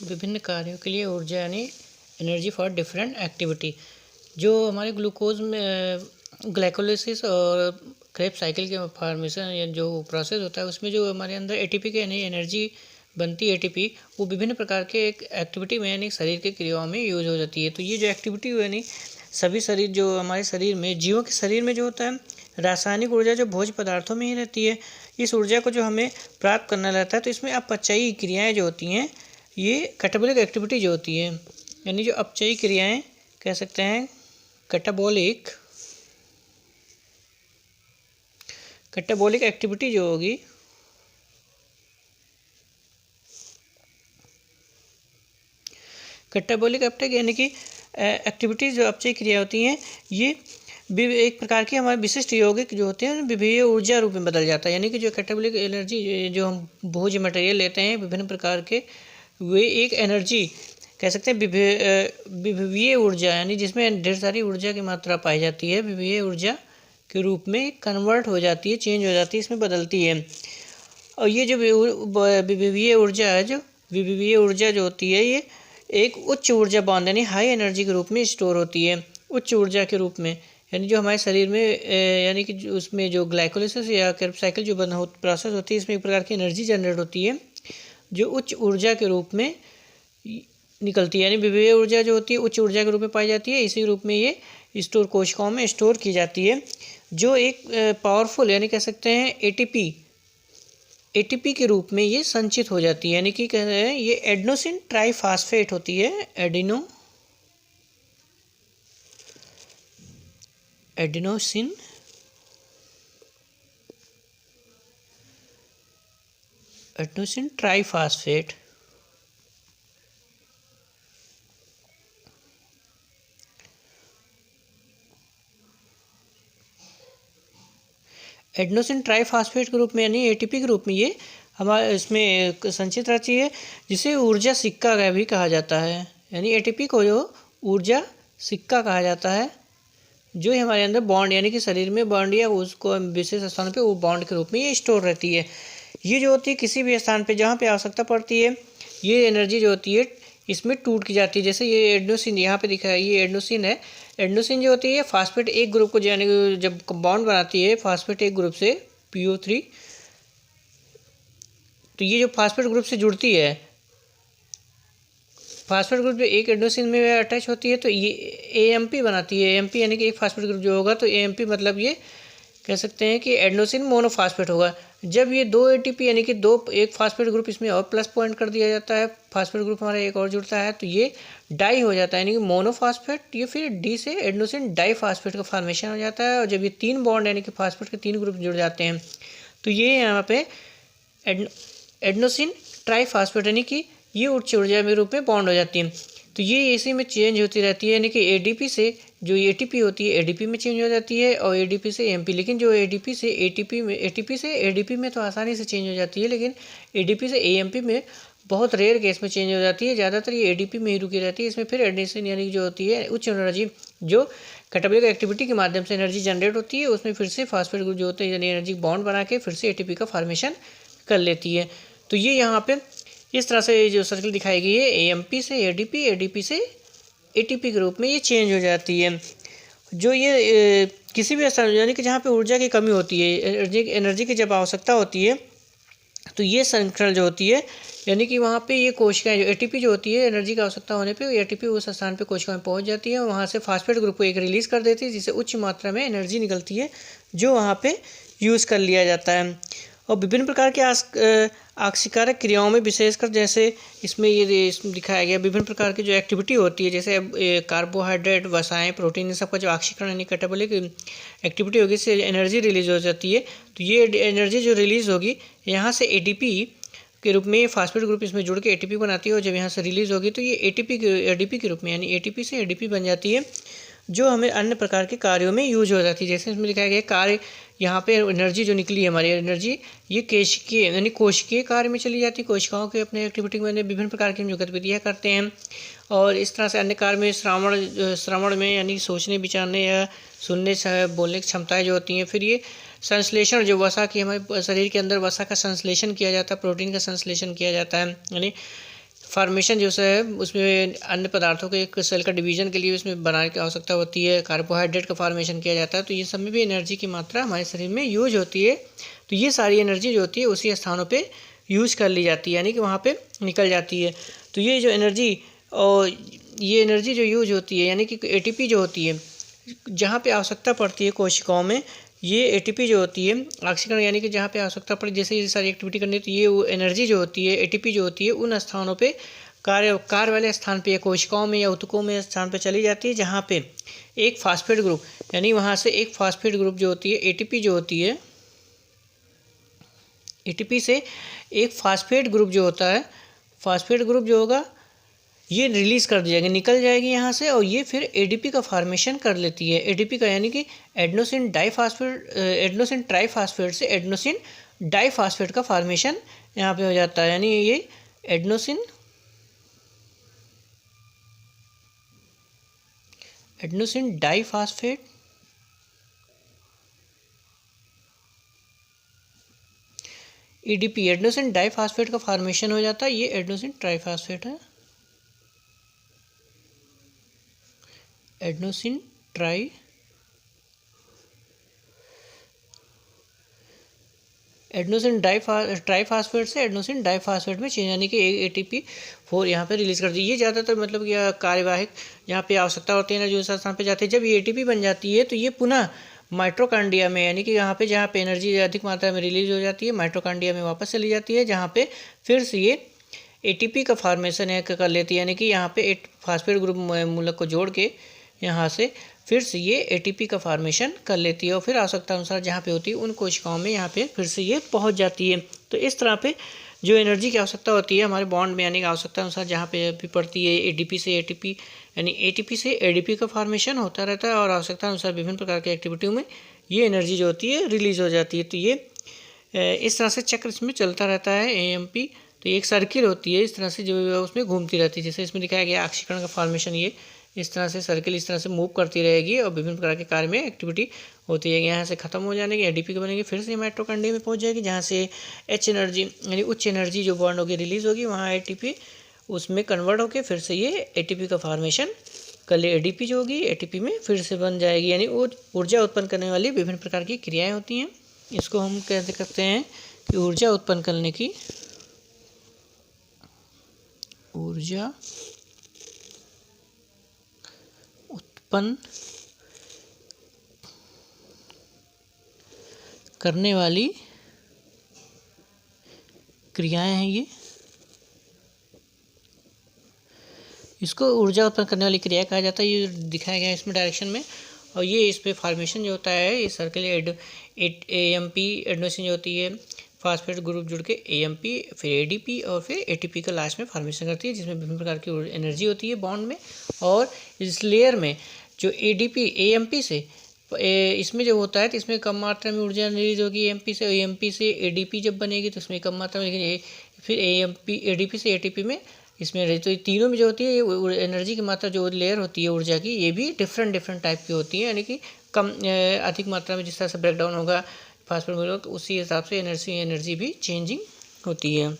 विभिन्न कार्यों के लिए ऊर्जा यानी एनर्जी फॉर डिफरेंट एक्टिविटी। जो हमारे ग्लूकोज में ग्लाइकोलिसिस और क्रेब्स साइकिल के फॉर्मेशन या जो प्रोसेस होता है उसमें जो हमारे अंदर एटीपी के यानी एनर्जी बनती है एटीपी, वो विभिन्न प्रकार के एक एक्टिविटी में यानी शरीर के क्रियाओं में यूज हो जाती है। तो ये जो एक्टिविटी यानी सभी शरीर जो हमारे शरीर में जीवों के शरीर में जो होता है रासायनिक ऊर्जा जो भोज्य पदार्थों में ही रहती है। इस ऊर्जा को जो हमें प्राप्त करना रहता है तो इसमें अपचयी क्रियाएं जो होती हैं, ये कैटाबॉलिक एक्टिविटी जो होती है यानी जो अपचयी क्रियाएं कह सकते हैं कैटाबॉलिक एक्टिविटी जो होगी कैटाबॉलिक यानी कि एक्टिविटीज जो अपचयी क्रिया होती हैं, ये एक प्रकार की हमारे विशिष्ट यौगिक जो होते हैं विभिन्न ऊर्जा रूप में बदल जाता है। यानी कि जो कैटाबॉलिक एनर्जी जो हम भोज्य मटेरियल लेते हैं विभिन्न प्रकार के, वे एक एनर्जी कह सकते हैं विभवीय ऊर्जा यानी जिसमें ढेर सारी ऊर्जा की मात्रा पाई जाती है, विभवीय ऊर्जा के रूप में कन्वर्ट हो जाती है, चेंज हो जाती है, इसमें बदलती है। और ये जो विभवीय ऊर्जा है, जो विभवीय ऊर्जा जो होती है, ये एक उच्च ऊर्जा बांध यानी हाई एनर्जी के रूप में स्टोर होती है, उच्च ऊर्जा के रूप में। यानी जो हमारे शरीर में यानी कि उसमें जो ग्लाइकोलिसिस या क्रेब्स साइकिल जो प्रोसेस होती है, इसमें एक प्रकार की एनर्जी जनरेट होती है जो उच्च ऊर्जा के रूप में निकलती है। यानी विभवीय ऊर्जा जो होती है उच्च ऊर्जा के रूप में पाई जाती है, इसी रूप में ये स्टोर कोशिकाओं में स्टोर की जाती है, जो एक पावरफुल यानी कह सकते हैं एटीपी के रूप में ये संचित हो जाती है। यानी कि कह रहे हैं ये एडेनोसिन ट्राइफॉस्फेट होती है, एडेनोसिन ट्राइफॉस्फेट। एडेनोसिन ट्राइफॉस्फेट के रूप में यानी एटीपी के रूप में ये हमारे इसमें संचित रहती है, जिसे ऊर्जा सिक्का का भी कहा जाता है। यानी एटीपी को जो ऊर्जा सिक्का कहा जाता है, जो हमारे अंदर बॉन्ड यानी कि शरीर में बॉन्ड या उसको विशेष स्थान पे वो बॉन्ड के रूप में ये स्टोर रहती है। ये जो होती है किसी भी स्थान पे जहाँ पे आवश्यकता पड़ती है, ये एनर्जी जो होती है इसमें टूट की जाती है। जैसे ये एडेनोसिन यहाँ पे दिखा है, ये एडेनोसिन है। एडेनोसिन जो होती है फास्फेट एक ग्रुप को यानी जब बॉन्ड बनाती है फास्फेट एक ग्रुप से PO3, तो ये जो फास्फेट ग्रुप से जुड़ती है, फास्फेट ग्रुप जो एक एडेनोसिन में अटैच होती है तो ये AMP बनाती है। AMP यानी कि एक फास्फेट ग्रुप जो होगा तो AMP मतलब ये कह सकते हैं कि एडेनोसिन मोनोफास्फेट होगा। जब ये दो ATP यानी कि एक फास्फेट ग्रुप इसमें और प्लस पॉइंट कर दिया जाता है, फास्फेट ग्रुप हमारा एक और जुड़ता है तो ये डाई हो जाता है यानी कि मोनोफास्फेट, ये फिर D से एडेनोसिन डाईफास्फेट का फॉर्मेशन हो जाता है। और जब ये तीन बॉन्ड यानी कि फास्फेट के तीन ग्रुप जुड़ जाते हैं तो ये यहाँ पे एडेनोसिन ट्राइफॉस्फेट यानी कि ये उच्च ऊर्जा में रूप में बॉन्ड हो जाती है। तो ये इसी में चेंज होती रहती है, यानी कि ADP से जो ATP होती है ADP में चेंज हो जाती है और ADP से AMP। लेकिन जो ADP से ATP में, ATP से ADP में तो आसानी से चेंज हो जाती है, लेकिन ADP से AMP में बहुत रेयर केस में चेंज हो जाती है। ज़्यादातर ये ADP में ही रुकी रहती है। इसमें फिर एडेनोसिन यानी जो होती है उच्च एनर्जी जो कैटाबॉलिक एक्टिविटी के माध्यम से एनर्जी जनरेट होती है, उसमें फिर से फास्फेट ग्रुप जो होते हैं यानी एनर्जी बॉन्ड बना के फिर से ATP का फॉर्मेशन कर लेती है। तो ये यहाँ पे इस तरह से जो सर्कल दिखाई गई है, AMP से ADP, ADP से ATP के रूप में ये चेंज हो जाती है। जो ये किसी भी स्थान यानी कि जहाँ पे ऊर्जा की कमी होती है, एनर्जी की जब आवश्यकता होती है तो ये संरक्षण जो होती है यानी कि वहाँ पे ये कोशिकाएं जो ATP जो होती है एनर्जी की आवश्यकता होने पे ATP उस स्थान पे कोशिकाएं पहुँच जाती है और वहाँ से फास्फेट ग्रुप को एक रिलीज़ कर देती है, जिससे उच्च मात्रा में एनर्जी निकलती है जो वहाँ पे यूज़ कर लिया जाता है। और विभिन्न प्रकार के आक्सीकारक क्रियाओं में विशेषकर जैसे इसमें ये दिखाया गया विभिन्न प्रकार की जो एक्टिविटी होती है, जैसे कार्बोहाइड्रेट, वसाएं, प्रोटीन, इन सब का जो ऑक्सीकरण यानी कैटाबॉलिक एक्टिविटी होगी, इससे एनर्जी रिलीज हो जाती है। तो ये एनर्जी जो रिलीज़ होगी यहाँ से ATP के रूप में फास्फेट ग्रुप इसमें जुड़ के ATP बनाती है और जब यहाँ से रिलीज़ होगी तो ये ADP के रूप में यानी ATP से ADP बन जाती है, जो हमें अन्य प्रकार के कार्यों में यूज हो जाती है। जैसे इसमें दिखाया गया कार्य, यहाँ पे एनर्जी जो निकली है हमारी एनर्जी ये कोशिकीय यानी कोशिकीय कार्य में चली जाती है। कोशिकाओं के अपने एक्टिविटी में विभिन्न प्रकार की जो गतिविधियाँ करते हैं और इस तरह से अन्य कार्य में श्रवण में यानी सोचने विचारने या सुनने बोलने की क्षमताएँ जो होती हैं। फिर ये संश्लेषण जो वसा की हमारे शरीर के अंदर वसा का संश्लेषण किया जाता है, प्रोटीन का संश्लेषण किया जाता है, यानी फार्मेशन जो है उसमें अन्य पदार्थों के एक सेल का डिवीजन के लिए उसमें बनाने की आवश्यकता होती है, कार्बोहाइड्रेट का फार्मेशन किया जाता है, तो ये सब में भी एनर्जी की मात्रा हमारे शरीर में यूज होती है। तो ये सारी एनर्जी जो होती है उसी स्थानों पे यूज कर ली जाती है, यानी कि वहाँ पे निकल जाती है। तो ये जो एनर्जी और ये एनर्जी जो यूज होती है यानी कि एटीपी जो होती है, जहाँ पे आवश्यकता पड़ती है कोशिकाओं में, ये एटीपी जो होती है ऑक्सीकरण यानी कि जहाँ पे आवश्यकता पड़ी जैसे ये सारी एक्टिविटी करनी है, तो ये वो एनर्जी जो होती है एटीपी जो होती है उन स्थानों पे कार्य वाले स्थान पे या कोशिकाओं में या ऊतकों में स्थान पे चली जाती है, जहाँ पे एक फास्फेट ग्रुप यानी वहाँ से एक फास्फेट ग्रुप जो होती है एटीपी जो होती है, एटीपी से एक फास्फेट ग्रुप जो होता है, फास्फेट ग्रुप जो होगा ये रिलीज़ कर दी जाएगी, निकल जाएगी यहाँ से, और ये फिर एडीपी का फार्मेशन कर लेती है। एडीपी का यानी कि एडेनोसिन ट्राइफास्फेट से एडेनोसिन डाइफास्फेट का फार्मेशन यहाँ पे हो जाता है, यानी ये adenosine diphosphate ADP adenosine diphosphate का फार्मेशन हो जाता है। ये एडेनोसिन ट्राइफास्फेट है, एडेनोसिन ट्राइफास्फेट से एडेनोसिन डाइफास्फेट में चेंज, यानी कि ATP4 यहाँ पे रिलीज कर दी। ये ज़्यादातर मतलब यह कार्यवाहक यहाँ पे आवश्यकता होती है ना जो स्थान पे जाते हैं, जब ये ATP बन जाती है तो ये पुनः माइटोकॉन्ड्रिया में यानी कि यहाँ पे जहाँ पे एनर्जी अधिक मात्रा में रिलीज हो जाती है माइटोकॉन्ड्रिया में वापस चली जाती है, जहाँ पे फिर से ये ATP का फॉर्मेशन कर लेती है, यानी कि यहाँ पे एक फास्फेट ग्रुप मूलक को जोड़ के यहाँ से फिर से ये ATP का फॉर्मेशन कर लेती है, और फिर आवश्यकता अनुसार जहाँ पे होती है उन कोशिकाओं में यहाँ पे फिर से ये पहुँच जाती है। तो इस तरह पे जो एनर्जी की आवश्यकता होती है हमारे बॉन्ड में, यानी कि आवश्यकता अनुसार जहाँ पे भी पड़ती है ADP से ATP यानी ATP से ADP का फॉर्मेशन होता रहता है, और आवश्यकता अनुसार विभिन्न प्रकार की एक्टिविटियों में ये एनर्जी जो होती है रिलीज हो जाती है। तो ये इस तरह से चक्र इसमें चलता रहता है AMP। तो एक सर्किल होती है इस तरह से जो उसमें घूमती रहती है, जैसे इसमें दिखाया गया ऑक्सीकरण का फॉर्मेशन, ये इस तरह से सर्किल इस तरह से मूव करती रहेगी और विभिन्न प्रकार के कार्य में एक्टिविटी होती है। यहाँ से खत्म हो जाने की ADP के बनेगी, फिर से माइटोकॉन्ड्रिया में पहुँच जाएगी, जहाँ से H एनर्जी यानी उच्च एनर्जी जो बॉन्ड होगी रिलीज होगी, वहाँ ATP उसमें कन्वर्ट होकर फिर से ये ATP का फॉर्मेशन कर ले, ADP जो होगी ATP में फिर से बन जाएगी, यानी ऊर्जा उत्पन्न करने वाली विभिन्न प्रकार की क्रियाएँ होती हैं। इसको हम कैसे करते हैं कि ऊर्जा उत्पन्न करने की ऊर्जा उत्पन्न करने वाली क्रियाएं हैं ये, इसको ऊर्जा उत्पन्न करने वाली क्रिया कहा जाता है। ये दिखाया गया है इसमें डायरेक्शन में, और ये इस पे फॉर्मेशन जो होता है ये सर्किल AMP एडेनोसिन जो होती है फास्फेट ग्रुप जुड़ के AMP फिर ADP और फिर ATP का लास्ट में फॉर्मेशन करती है, जिसमें विभिन्न प्रकार की एनर्जी होती है बॉन्ड में। और इस लेयर में जो ADP AMP से इसमें जो होता है तो इसमें कम मात्रा में ऊर्जा रिलीज होगी AMP से, AMP से ADP जब बनेगी तो इसमें कम मात्रा में, लेकिन फिर ADP से ATP में इसमें, तो तीनों में जो होती है एनर्जी की मात्रा जो लेयर होती है ऊर्जा की ये भी डिफरेंट टाइप की होती है, यानी कि कम अधिक मात्रा में जिस तरह से ब्रेकडाउन होगा फास्फेट ग्रुप उसी हिसाब से एनर्जी भी चेंजिंग होती है।